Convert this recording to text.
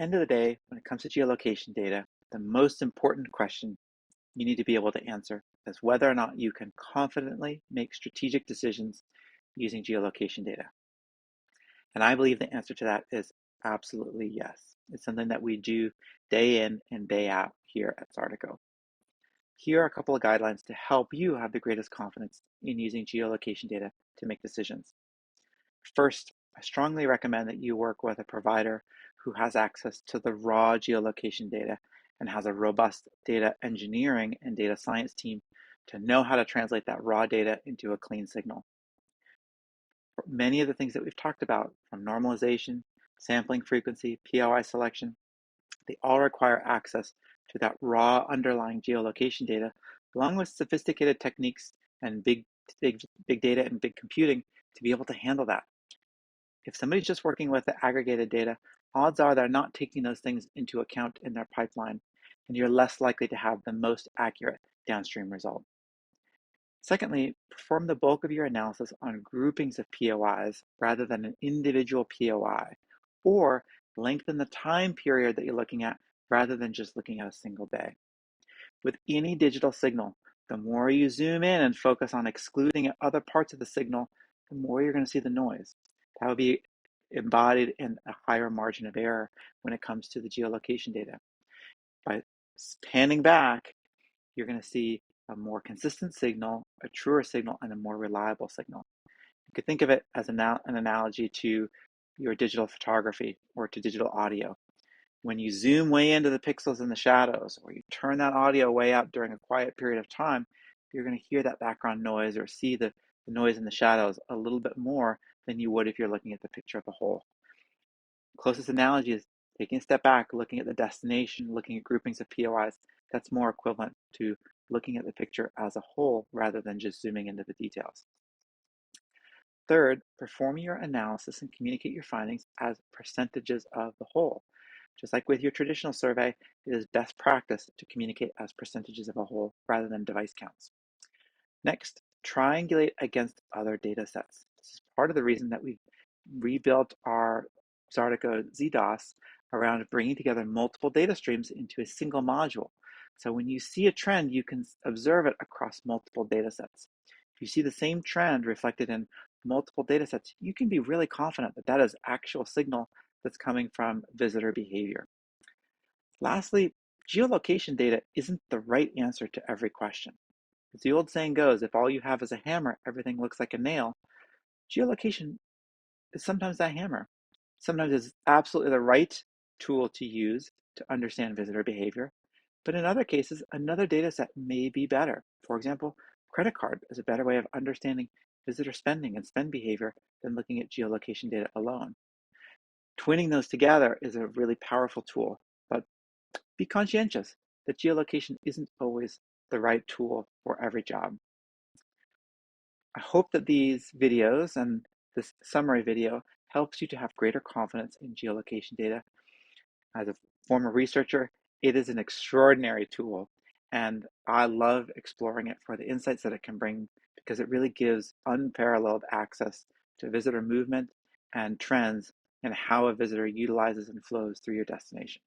End of the day, when it comes to geolocation data, the most important question you need to be able to answer is whether or not you can confidently make strategic decisions using geolocation data. And I believe the answer to that is absolutely yes. It's something that we do day in and day out here at Zartico. Here are a couple of guidelines to help you have the greatest confidence in using geolocation data to make decisions. First, I strongly recommend that you work with a provider who has access to the raw geolocation data and has a robust data engineering and data science team to know how to translate that raw data into a clean signal. Many of the things that we've talked about, from normalization, sampling frequency, POI selection, they all require access to that raw underlying geolocation data, along with sophisticated techniques and big data and big computing to be able to handle that. If somebody's just working with the aggregated data, odds are they're not taking those things into account in their pipeline, and you're less likely to have the most accurate downstream result. Secondly, perform the bulk of your analysis on groupings of POIs rather than an individual POI, or lengthen the time period that you're looking at rather than just looking at a single day. With any digital signal, the more you zoom in and focus on excluding other parts of the signal, the more you're going to see the noise. That will be embodied in a higher margin of error when it comes to the geolocation data. By panning back, you're going to see a more consistent signal, a truer signal, and a more reliable signal. You could think of it as an analogy to your digital photography or to digital audio. When you zoom way into the pixels and the shadows, or you turn that audio way up during a quiet period of time, you're going to hear that background noise or see the noise in the shadows a little bit more than you would if you're looking at the picture of a whole. Closest analogy is taking a step back, looking at the destination, looking at groupings of POIs. That's more equivalent to looking at the picture as a whole rather than just zooming into the details. Third, perform your analysis and communicate your findings as percentages of the whole. Just like with your traditional survey, it is best practice to communicate as percentages of a whole rather than device counts. Next, triangulate against other data sets. This is part of the reason that we've rebuilt our Zartico ZDOS around bringing together multiple data streams into a single module. So when you see a trend, you can observe it across multiple data sets. If you see the same trend reflected in multiple data sets, you can be really confident that that is actual signal that's coming from visitor behavior. Lastly, geolocation data isn't the right answer to every question. As the old saying goes, if all you have is a hammer, everything looks like a nail. Geolocation is sometimes that hammer. Sometimes it's absolutely the right tool to use to understand visitor behavior, but in other cases, another data set may be better. For example, credit card is a better way of understanding visitor spending and spend behavior than looking at geolocation data alone. Twinning those together is a really powerful tool, but be conscientious that geolocation isn't always the right tool for every job. I hope that these videos and this summary video helps you to have greater confidence in geolocation data. As a former researcher, it is an extraordinary tool, and I love exploring it for the insights that it can bring because it really gives unparalleled access to visitor movement and trends and how a visitor utilizes and flows through your destination.